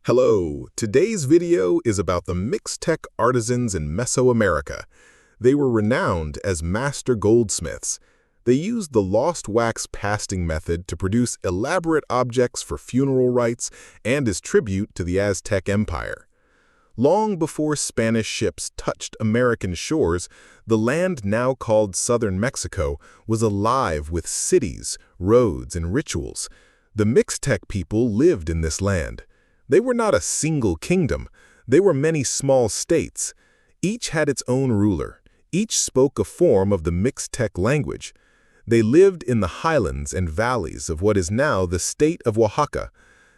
Hello, today's video is about the Mixtec artisans in Mesoamerica. They were renowned as master goldsmiths. They used the lost wax pasting method to produce elaborate objects for funeral rites and as tribute to the Aztec Empire. Long before Spanish ships touched American shores, the land now called southern Mexico was alive with cities, roads, and rituals. The Mixtec people lived in this land. They were not a single kingdom. They were many small states. Each had its own ruler. Each spoke a form of the Mixtec language. They lived in the highlands and valleys of what is now the state of Oaxaca.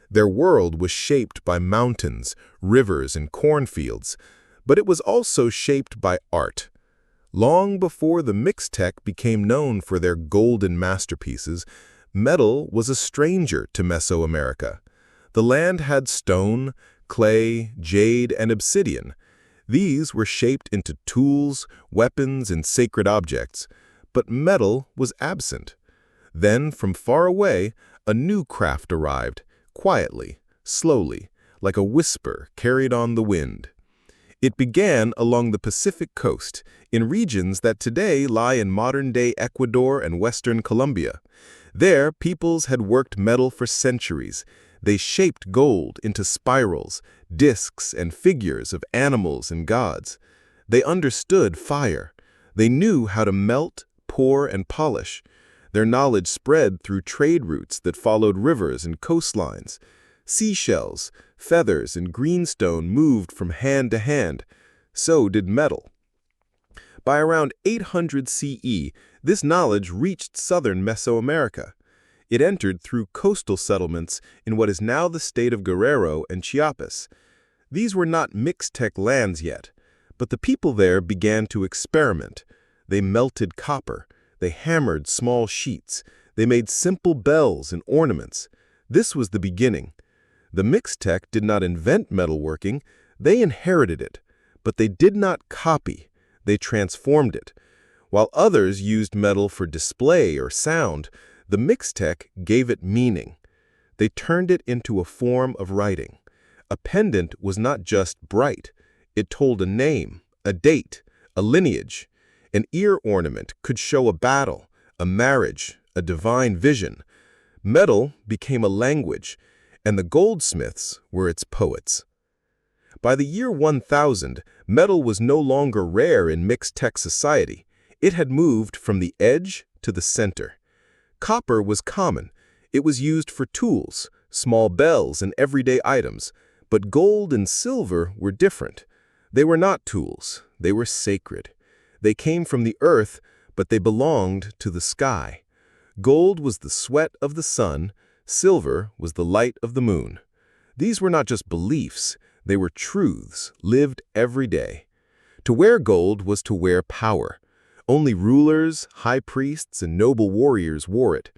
Their world was shaped by mountains, rivers, and cornfields, but it was also shaped by art. Long before the Mixtec became known for their golden masterpieces, metal was a stranger to Mesoamerica. The land had stone, clay, jade, and obsidian. These were shaped into tools, weapons, and sacred objects, but metal was absent. Then, from far away, a new craft arrived, quietly, slowly, like a whisper carried on the wind. It began along the Pacific coast, in regions that today lie in modern-day Ecuador and western Colombia. There, peoples had worked metal for centuries. They shaped gold into spirals, discs, and figures of animals and gods. They understood fire. They knew how to melt, pour, and polish. Their knowledge spread through trade routes that followed rivers and coastlines. Seashells, feathers, and greenstone moved from hand to hand. So did metal. By around 800 CE, this knowledge reached southern Mesoamerica. It entered through coastal settlements in what is now the state of Guerrero and Chiapas. These were not Mixtec lands yet, but the people there began to experiment. They melted copper. They hammered small sheets. They made simple bells and ornaments. This was the beginning. The Mixtec did not invent metalworking. They inherited it, but they did not copy. They transformed it. While others used metal for display or sound, the Mixtec gave it meaning. They turned it into a form of writing. A pendant was not just bright. It told a name, a date, a lineage. An ear ornament could show a battle, a marriage, a divine vision. Metal became a language, and the goldsmiths were its poets. By the year 1000, metal was no longer rare in Mixtec society. It had moved from the edge to the center. Copper was common. It was used for tools, small bells, and everyday items. But gold and silver were different. They were not tools. They were sacred. They came from the earth, but they belonged to the sky. Gold was the sweat of the sun. Silver was the light of the moon. These were not just beliefs. They were truths, lived every day. To wear gold was to wear power. Only rulers, high priests, and noble warriors wore it.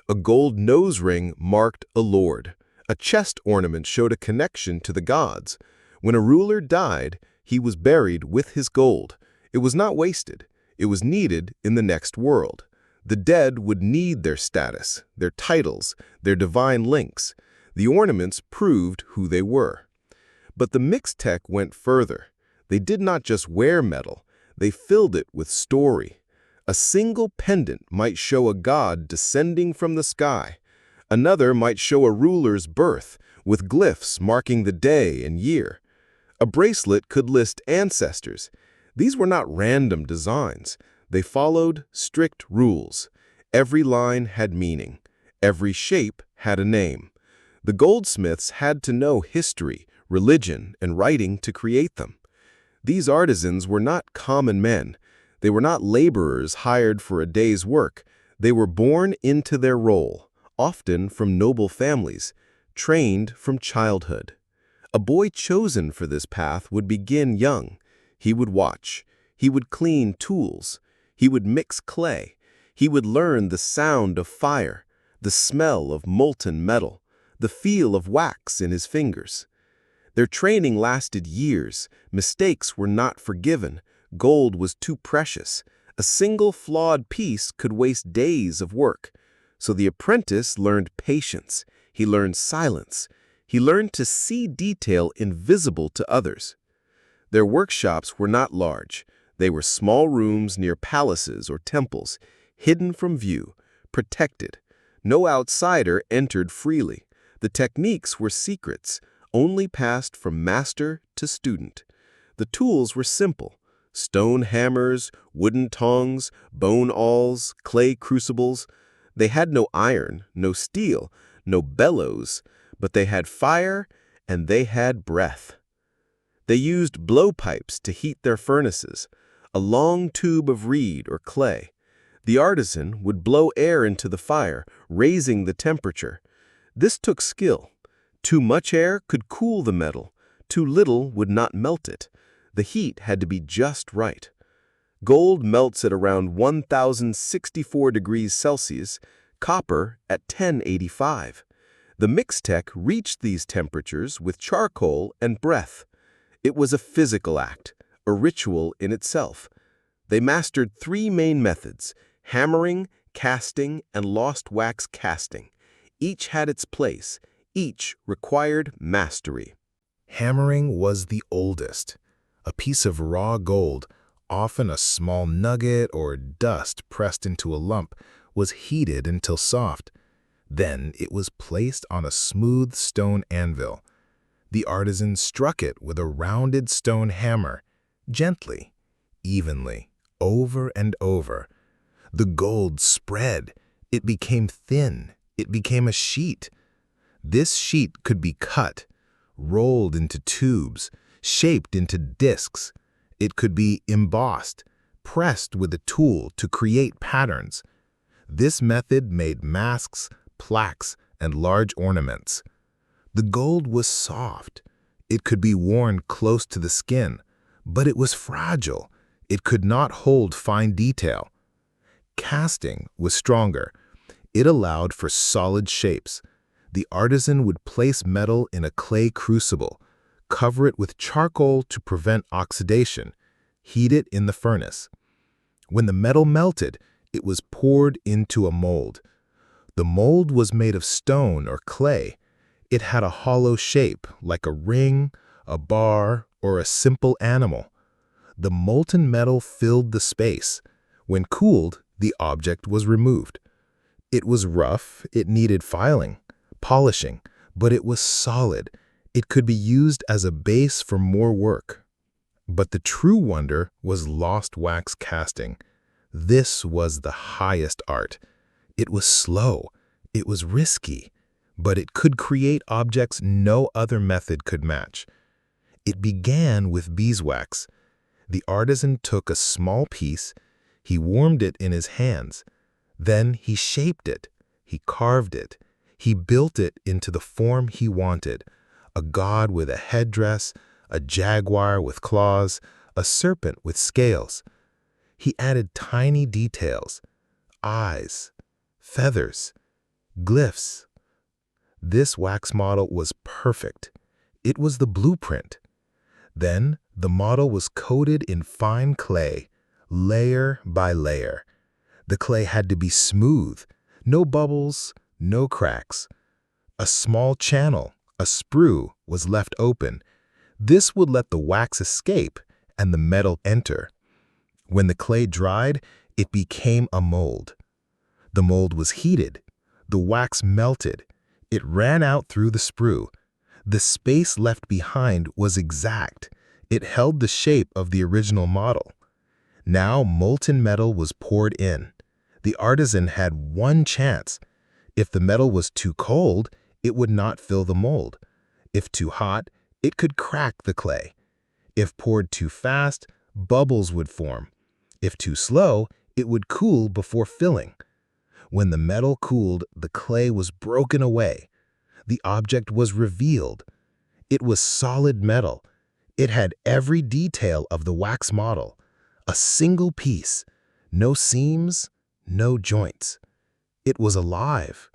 A gold nose ring marked a lord. A chest ornament showed a connection to the gods. When a ruler died, he was buried with his gold. It was not wasted. It was needed in the next world. The dead would need their status, their titles, their divine links. The ornaments proved who they were. But the Mixtec went further. They did not just wear metal. They filled it with story. A single pendant might show a god descending from the sky. Another might show a ruler's birth, with glyphs marking the day and year. A bracelet could list ancestors. These were not random designs. They followed strict rules. Every line had meaning. Every shape had a name. The goldsmiths had to know history, religion, and writing to create them. These artisans were not common men. They were not laborers hired for a day's work. They were born into their role, often from noble families, trained from childhood. A boy chosen for this path would begin young. He would watch. He would clean tools. He would mix clay. He would learn the sound of fire, the smell of molten metal, the feel of wax in his fingers. Their training lasted years. Mistakes were not forgiven. Gold was too precious. A single flawed piece could waste days of work. So the apprentice learned patience. He learned silence. He learned to see detail invisible to others. Their workshops were not large. They were small rooms near palaces or temples, hidden from view, protected. No outsider entered freely. The techniques were secrets, only passed from master to student. The tools were simple: stone hammers, wooden tongs, bone awls, clay crucibles. They had no iron, no steel, no bellows, but they had fire and they had breath. They used blowpipes to heat their furnaces, a long tube of reed or clay. The artisan would blow air into the fire, raising the temperature. This took skill. Too much air could cool the metal. Too little would not melt it. The heat had to be just right. Gold melts at around 1064 degrees Celsius, copper at 1085. The Mixtec reached these temperatures with charcoal and breath. It was a physical act, a ritual in itself. They mastered three main methods: hammering, casting, and lost wax casting. Each had its place. Each required mastery. Hammering was the oldest. A piece of raw gold, often a small nugget or dust pressed into a lump, was heated until soft. Then it was placed on a smooth stone anvil. The artisan struck it with a rounded stone hammer, gently, evenly, over and over. The gold spread. It became thin. It became a sheet. This sheet could be cut, rolled into tubes, shaped into discs. It could be embossed, pressed with a tool to create patterns. This method made masks, plaques, and large ornaments. The gold was soft. It could be worn close to the skin, but it was fragile. It could not hold fine detail. Casting was stronger. It allowed for solid shapes. The artisan would place metal in a clay crucible, cover it with charcoal to prevent oxidation, heat it in the furnace. When the metal melted, it was poured into a mold. The mold was made of stone or clay. It had a hollow shape, like a ring, a bar, or a simple animal. The molten metal filled the space. When cooled, the object was removed. It was rough, it needed filing, polishing, but it was solid. It could be used as a base for more work. But the true wonder was lost wax casting. This was the highest art. It was slow, it was risky, but it could create objects no other method could match. It began with beeswax. The artisan took a small piece, he warmed it in his hands. Then he shaped it, he carved it, he built it into the form he wanted: a god with a headdress, a jaguar with claws, a serpent with scales. He added tiny details: eyes, feathers, glyphs. This wax model was perfect. It was the blueprint. Then the model was coated in fine clay, layer by layer. The clay had to be smooth, no bubbles, no cracks. A small channel, a sprue, was left open. This would let the wax escape and the metal enter. When the clay dried, it became a mold. The mold was heated. The wax melted. It ran out through the sprue. The space left behind was exact. It held the shape of the original model. Now molten metal was poured in. The artisan had one chance. If the metal was too cold, it would not fill the mold. If too hot, it could crack the clay. If poured too fast, bubbles would form. If too slow, it would cool before filling. When the metal cooled, the clay was broken away. The object was revealed. It was solid metal. It had every detail of the wax model. A single piece, no seams, no joints. It was alive.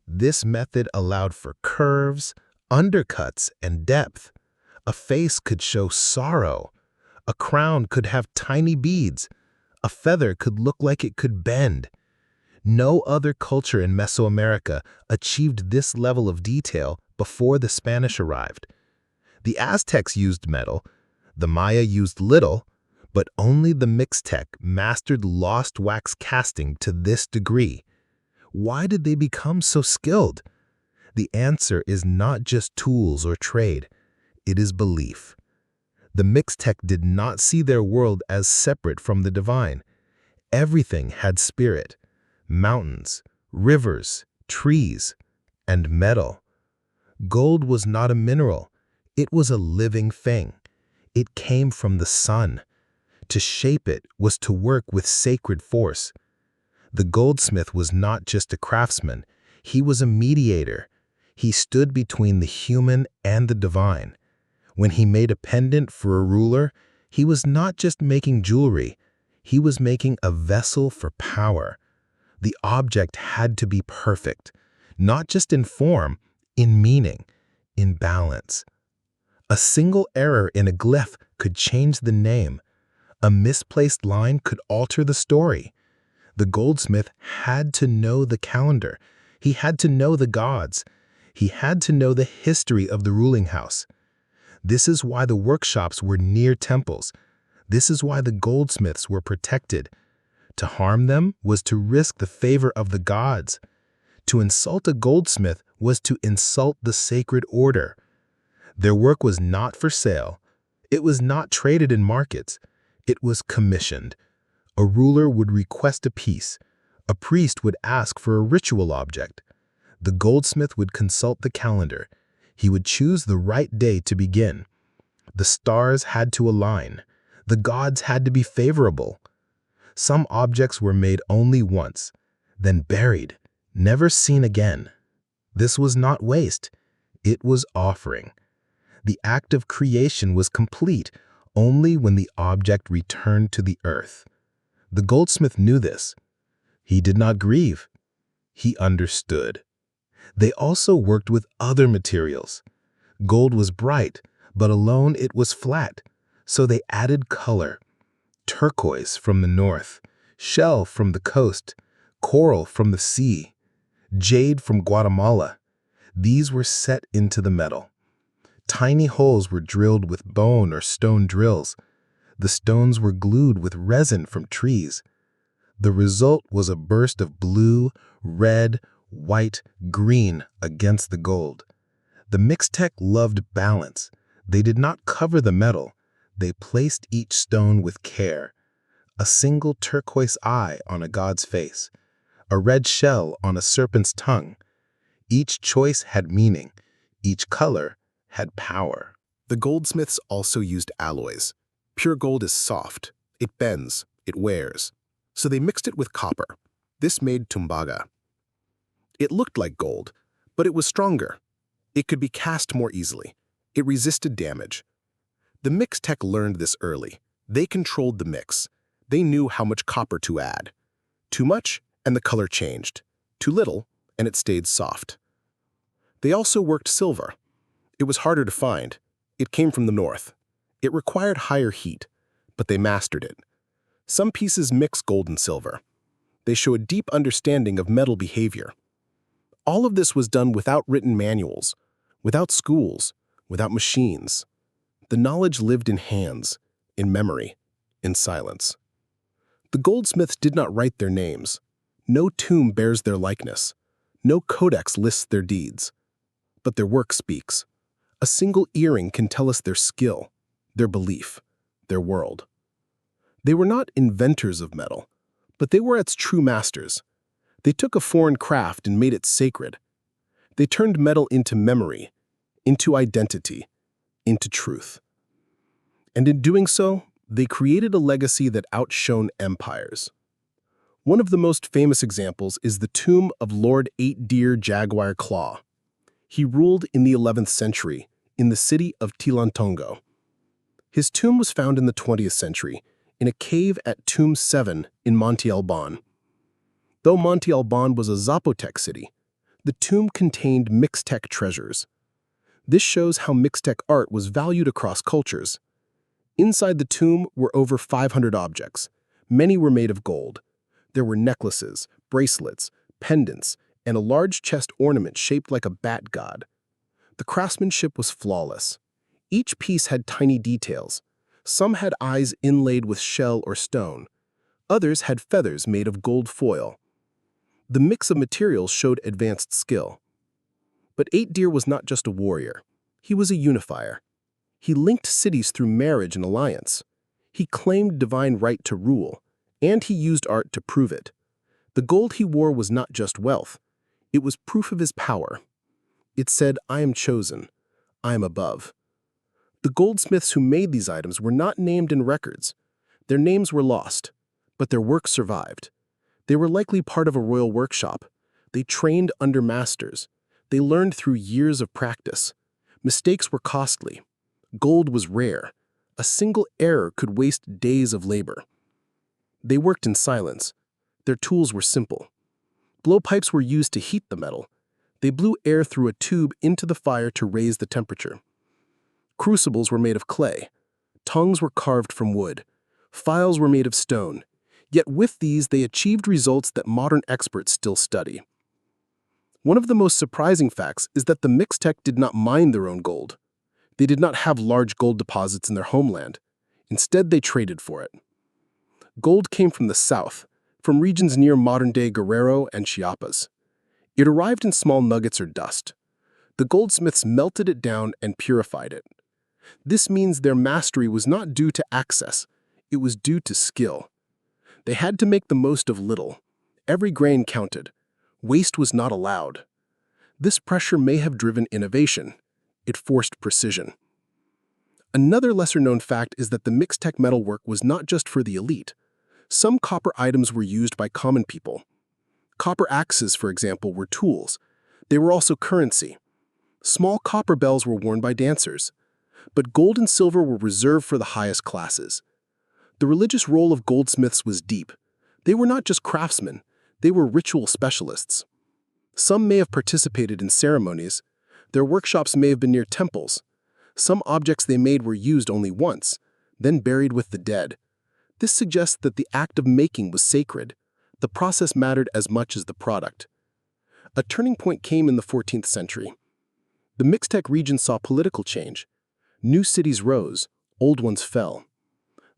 This method allowed for curves, undercuts, and depth. A face could show sorrow. A crown could have tiny beads. A feather could look like it could bend. No other culture in Mesoamerica achieved this level of detail before the Spanish arrived. The Aztecs used metal, the Maya used little, but only the Mixtec mastered lost wax casting to this degree. Why did they become so skilled? The answer is not just tools or trade, it is belief. The Mixtec did not see their world as separate from the divine. Everything had spirit, mountains, rivers, trees, and metal. Gold was not a mineral, it was a living thing. It came from the sun. To shape it was to work with sacred force. The goldsmith was not just a craftsman, he was a mediator. He stood between the human and the divine. When he made a pendant for a ruler, he was not just making jewelry, he was making a vessel for power. The object had to be perfect, not just in form, in meaning, in balance. A single error in a glyph could change the name. A misplaced line could alter the story. The goldsmith had to know the calendar. He had to know the gods. He had to know the history of the ruling house. This is why the workshops were near temples. This is why the goldsmiths were protected. To harm them was to risk the favor of the gods. To insult a goldsmith was to insult the sacred order. Their work was not for sale. It was not traded in markets. It was commissioned. A ruler would request a piece. A priest would ask for a ritual object. The goldsmith would consult the calendar. He would choose the right day to begin. The stars had to align. The gods had to be favorable. Some objects were made only once, then buried, never seen again. This was not waste. It was offering. The act of creation was complete only when the object returned to the earth. The goldsmith knew this. He did not grieve. He understood. They also worked with other materials. Gold was bright, but alone it was flat, so they added color. Turquoise from the north, shell from the coast, coral from the sea, jade from Guatemala. These were set into the metal. Tiny holes were drilled with bone or stone drills. The stones were glued with resin from trees. The result was a burst of blue, red, white, green against the gold. The Mixtec loved balance. They did not cover the metal. They placed each stone with care. A single turquoise eye on a god's face. A red shell on a serpent's tongue. Each choice had meaning. Each color had power. The goldsmiths also used alloys. Pure gold is soft. It bends. It wears. So they mixed it with copper. This made tumbaga. It looked like gold, but it was stronger. It could be cast more easily. It resisted damage. The Mixtec learned this early. They controlled the mix. They knew how much copper to add. Too much, and the color changed. Too little, and it stayed soft. They also worked silver. It was harder to find. It came from the north. It required higher heat, but they mastered it. Some pieces mix gold and silver. They show a deep understanding of metal behavior. All of this was done without written manuals, without schools, without machines. The knowledge lived in hands, in memory, in silence. The goldsmiths did not write their names. No tomb bears their likeness. No codex lists their deeds. But their work speaks. A single earring can tell us their skill, their belief, their world. They were not inventors of metal, but they were its true masters. They took a foreign craft and made it sacred. They turned metal into memory, into identity, into truth. And in doing so, they created a legacy that outshone empires. One of the most famous examples is the tomb of Lord Eight-Deer Jaguar Claw. He ruled in the 11th century in the city of Tilantongo. His tomb was found in the 20th century in a cave at Tomb 7 in Monte Alban. Though Monte Alban was a Zapotec city, the tomb contained Mixtec treasures. This shows how Mixtec art was valued across cultures. Inside the tomb were over 500 objects. Many were made of gold. There were necklaces, bracelets, pendants, and a large chest ornament shaped like a bat god. The craftsmanship was flawless. Each piece had tiny details. Some had eyes inlaid with shell or stone. Others had feathers made of gold foil. The mix of materials showed advanced skill. But Eight Deer was not just a warrior. He was a unifier. He linked cities through marriage and alliance. He claimed divine right to rule, and he used art to prove it. The gold he wore was not just wealth. It was proof of his power. It said, "I am chosen. I am above." The goldsmiths who made these items were not named in records. Their names were lost, but their work survived. They were likely part of a royal workshop. They trained under masters. They learned through years of practice. Mistakes were costly. Gold was rare. A single error could waste days of labor. They worked in silence. Their tools were simple. Blowpipes were used to heat the metal. They blew air through a tube into the fire to raise the temperature. Crucibles were made of clay. Tongues were carved from wood. Files were made of stone. Yet with these, they achieved results that modern experts still study. One of the most surprising facts is that the Mixtec did not mine their own gold. They did not have large gold deposits in their homeland. Instead, they traded for it. Gold came from the south, from regions near modern-day Guerrero and Chiapas. It arrived in small nuggets or dust. The goldsmiths melted it down and purified it. This means their mastery was not due to access, it was due to skill. They had to make the most of little. Every grain counted. Waste was not allowed. This pressure may have driven innovation. It forced precision. Another lesser-known fact is that the Mixtec metalwork was not just for the elite. Some copper items were used by common people. Copper axes, for example, were tools. They were also currency. Small copper bells were worn by dancers. But gold and silver were reserved for the highest classes. The religious role of goldsmiths was deep. They were not just craftsmen, they were ritual specialists. Some may have participated in ceremonies. Their workshops may have been near temples. Some objects they made were used only once, then buried with the dead. This suggests that the act of making was sacred. The process mattered as much as the product. A turning point came in the 14th century. The Mixtec region saw political change. New cities rose, old ones fell.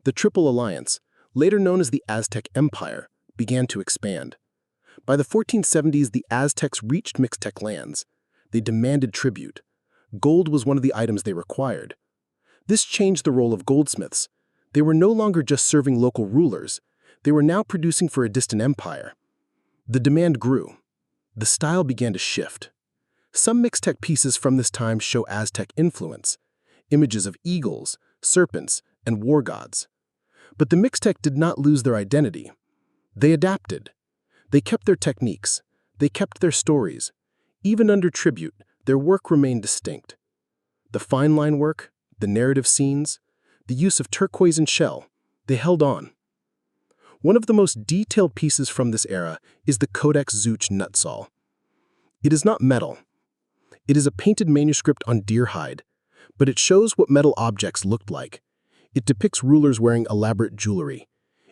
The Triple Alliance, later known as the Aztec Empire, began to expand. By the 1470s, the Aztecs reached Mixtec lands. They demanded tribute. Gold was one of the items they required. This changed the role of goldsmiths. They were no longer just serving local rulers. They were now producing for a distant empire. The demand grew. The style began to shift. Some Mixtec pieces from this time show Aztec influence, images of eagles, serpents, and war gods. But the Mixtec did not lose their identity. They adapted. They kept their techniques. They kept their stories. Even under tribute, their work remained distinct. The fine line work, the narrative scenes, the use of turquoise and shell, they held on. One of the most detailed pieces from this era is the Codex Zouch Nutsal. It is not metal. It is a painted manuscript on deer hide, but it shows what metal objects looked like. It depicts rulers wearing elaborate jewelry.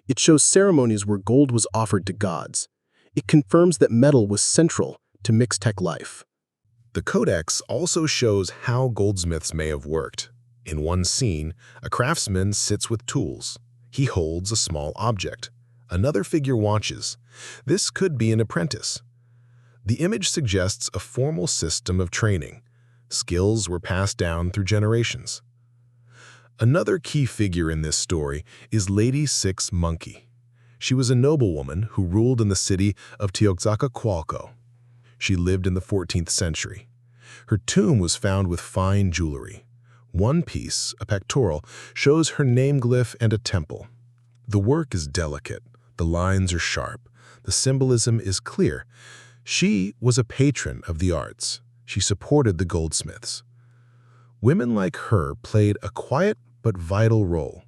It shows ceremonies where gold was offered to gods. It confirms that metal was central to Mixtec life. The Codex also shows how goldsmiths may have worked. In one scene, a craftsman sits with tools. He holds a small object. Another figure watches. This could be an apprentice. The image suggests a formal system of training. Skills were passed down through generations. Another key figure in this story is Lady Six Monkey. She was a noblewoman who ruled in the city of Teoxacacualco. She lived in the 14th century. Her tomb was found with fine jewelry. One piece, a pectoral, shows her name glyph and a temple. The work is delicate. The lines are sharp. The symbolism is clear. She was a patron of the arts. She supported the goldsmiths. Women like her played a quiet but vital role.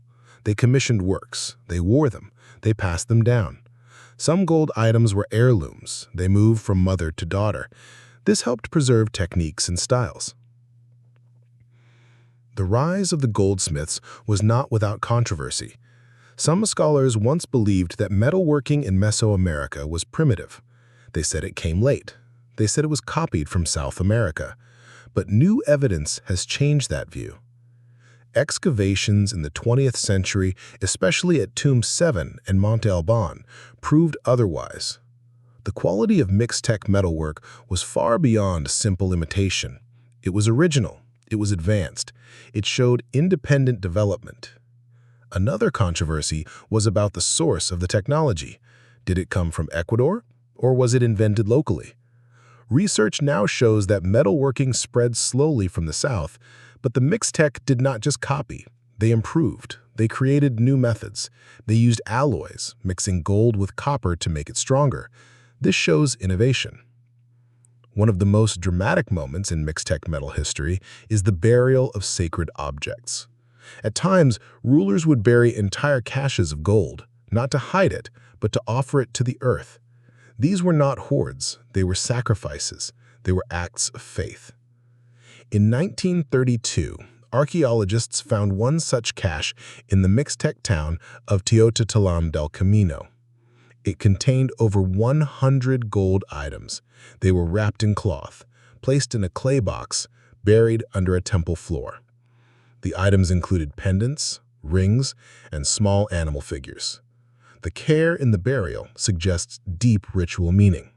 They commissioned works. They wore them. They passed them down. Some gold items were heirlooms. They moved from mother to daughter. This helped preserve techniques and styles. The rise of the goldsmiths was not without controversy. Some scholars once believed that metalworking in Mesoamerica was primitive. They said it came late. They said it was copied from South America. But new evidence has changed that view. Excavations in the 20th century, especially at Tomb 7 and Monte Alban, proved otherwise. The quality of Mixtec metalwork was far beyond simple imitation. It was original, it was advanced, it showed independent development. Another controversy was about the source of the technology. Did it come from Ecuador, or was it invented locally? Research now shows that metalworking spread slowly from the south, but the Mixtec did not just copy. They improved. They created new methods. They used alloys, mixing gold with copper to make it stronger. This shows innovation. One of the most dramatic moments in Mixtec metal history is the burial of sacred objects. At times, rulers would bury entire caches of gold, not to hide it, but to offer it to the earth. These were not hoards, they were sacrifices, they were acts of faith. In 1932, archaeologists found one such cache in the Mixtec town of Teotihuacan del Camino. It contained over 100 gold items. They were wrapped in cloth, placed in a clay box, buried under a temple floor. The items included pendants, rings, and small animal figures. The care in the burial suggests deep ritual meaning.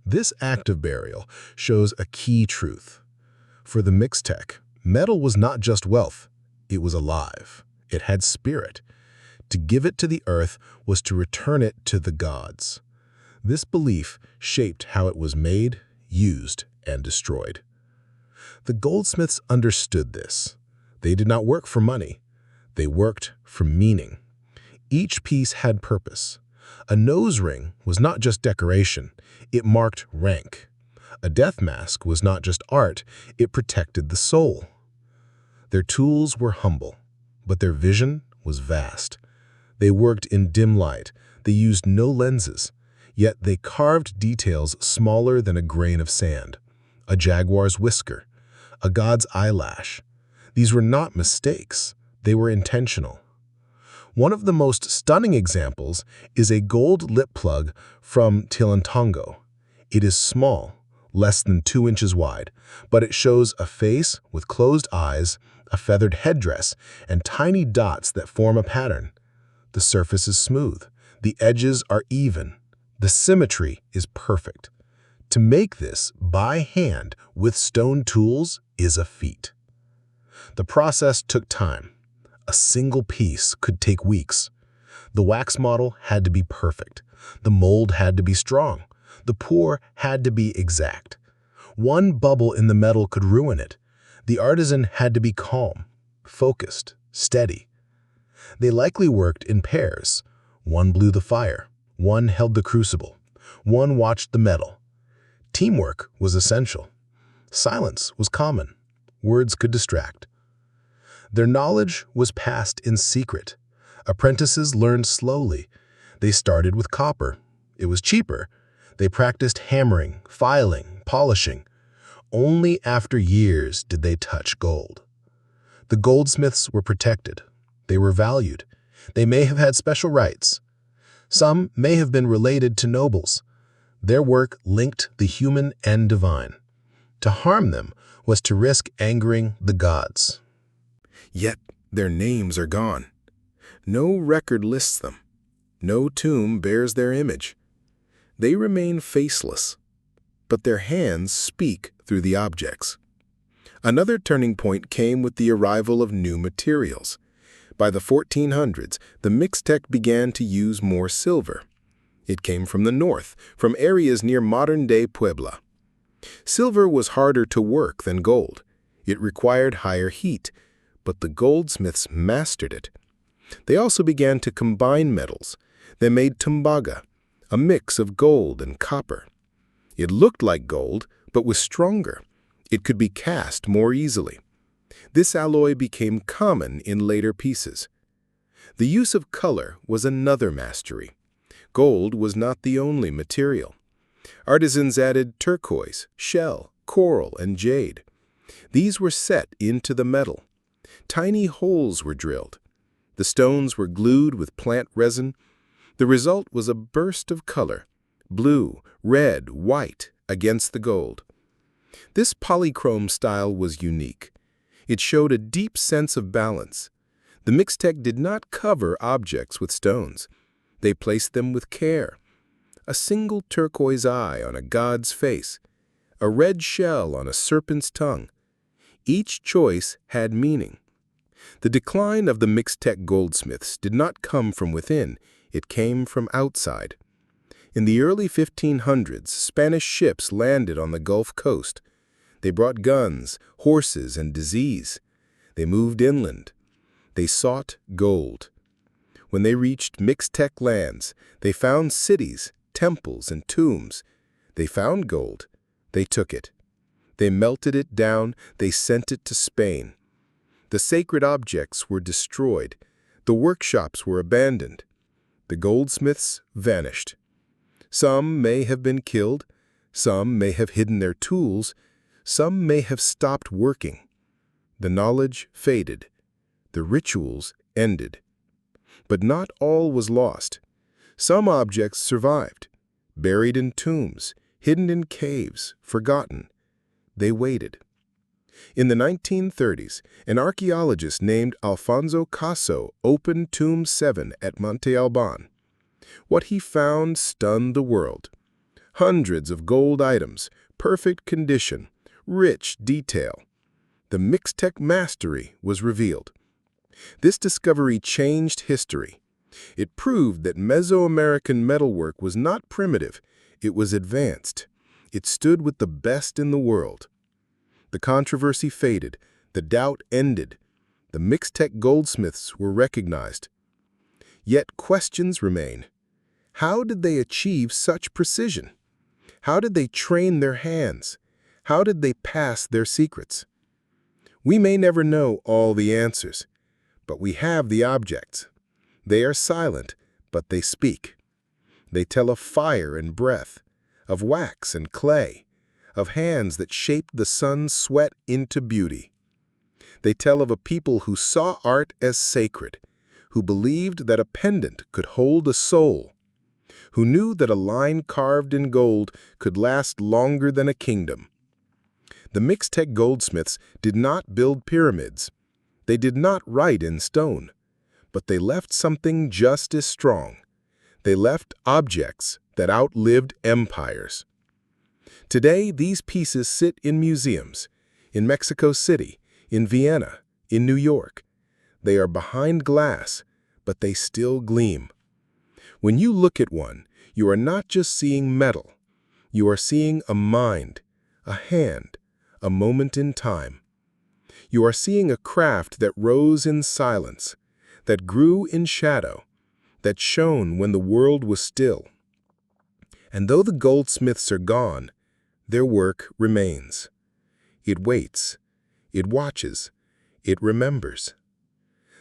This act of burial shows a key truth. For the Mixtec, metal was not just wealth, it was alive. It had spirit. To give it to the earth was to return it to the gods. This belief shaped how it was made, used, and destroyed. The goldsmiths understood this. They did not work for money. They worked for meaning. Each piece had purpose. A nose ring was not just decoration, it marked rank. A death mask was not just art, it protected the soul. Their tools were humble, but their vision was vast. They worked in dim light, they used no lenses, yet they carved details smaller than a grain of sand. A jaguar's whisker, a god's eyelash. These were not mistakes, they were intentional. One of the most stunning examples is a gold lip plug from Tilantongo. It is small, less than 2 inches wide, but it shows a face with closed eyes, a feathered headdress, and tiny dots that form a pattern. The surface is smooth, the edges are even, the symmetry is perfect. To make this by hand with stone tools is a feat. The process took time. A single piece could take weeks. The wax model had to be perfect. The mold had to be strong. The pour had to be exact. One bubble in the metal could ruin it. The artisan had to be calm, focused, steady. They likely worked in pairs. One blew the fire. One held the crucible. One watched the metal. Teamwork was essential. Silence was common. Words could distract. Their knowledge was passed in secret. Apprentices learned slowly. They started with copper. It was cheaper. They practiced hammering, filing, polishing. Only after years did they touch gold. The goldsmiths were protected. They were valued. They may have had special rights. Some may have been related to nobles. Their work linked the human and divine. To harm them was to risk angering the gods. Yet their names are gone. No record lists them. No tomb bears their image. They remain faceless, but their hands speak through the objects. Another turning point came with the arrival of new materials. By the 1400s, the Mixtec began to use more silver. It came from the north, from areas near modern-day Puebla. Silver was harder to work than gold. It required higher heat, but the goldsmiths mastered it. They also began to combine metals. They made tumbaga, a mix of gold and copper. It looked like gold, but was stronger. It could be cast more easily. This alloy became common in later pieces. The use of color was another mastery. Gold was not the only material. Artisans added turquoise, shell, coral, and jade. These were set into the metal. Tiny holes were drilled. The stones were glued with plant resin. The result was a burst of color, blue, red, white, against the gold. This polychrome style was unique. It showed a deep sense of balance. The Mixtec did not cover objects with stones. They placed them with care. A single turquoise eye on a god's face, a red shell on a serpent's tongue. Each choice had meaning. The decline of the Mixtec Goldsmiths did not come from within, it came from outside. In the early 1500s, Spanish ships landed on the Gulf Coast. They brought guns, horses, and disease. They moved inland. They sought gold. When they reached Mixtec lands, they found cities, temples, and tombs. They found gold. They took it. They melted it down. They sent it to Spain. The sacred objects were destroyed. The workshops were abandoned. The goldsmiths vanished. Some may have been killed. Some may have hidden their tools. Some may have stopped working. The knowledge faded. The rituals ended. But not all was lost. Some objects survived, buried in tombs, hidden in caves, forgotten. They waited. In the 1930s, an archaeologist named Alfonso Caso opened Tomb 7 at Monte Alban. What he found stunned the world. Hundreds of gold items, perfect condition, rich detail. The Mixtec mastery was revealed. This discovery changed history. It proved that Mesoamerican metalwork was not primitive, it was advanced. It stood with the best in the world. The controversy faded, the doubt ended. The Mixtec goldsmiths were recognized. Yet questions remain. How did they achieve such precision? How did they train their hands? How did they pass their secrets? We may never know all the answers, but we have the objects. They are silent, but they speak. They tell of fire and breath, of wax and clay, of hands that shaped the sun's sweat into beauty. They tell of a people who saw art as sacred, who believed that a pendant could hold a soul, who knew that a line carved in gold could last longer than a kingdom. The Mixtec goldsmiths did not build pyramids. They did not write in stone. But they left something just as strong. They left objects that outlived empires. Today, these pieces sit in museums, in Mexico City, in Vienna, in New York. They are behind glass, but they still gleam. When you look at one, you are not just seeing metal. You are seeing a mind, a hand, a moment in time. You are seeing a craft that rose in silence, that grew in shadow, that shone when the world was still. And though the goldsmiths are gone, their work remains. It waits, it watches, it remembers.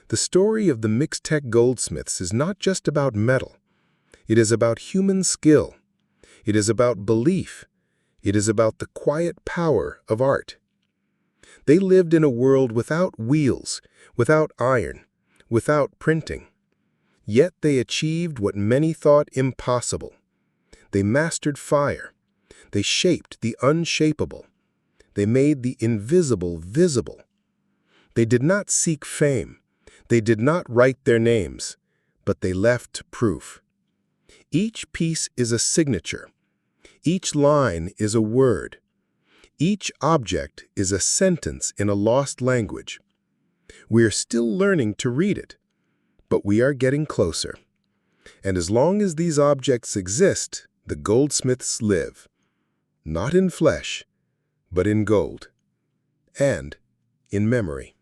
The story of the Mixtec goldsmiths is not just about metal. It is about human skill. It is about belief. It is about the quiet power of art. They lived in a world without wheels, without iron, without printing. Yet they achieved what many thought impossible. They mastered fire. They shaped the unshapable. They made the invisible visible. They did not seek fame. They did not write their names, but they left proof. Each piece is a signature. Each line is a word. Each object is a sentence in a lost language. We are still learning to read it, but we are getting closer. And as long as these objects exist, the goldsmiths live, not in flesh, but in gold, and in memory.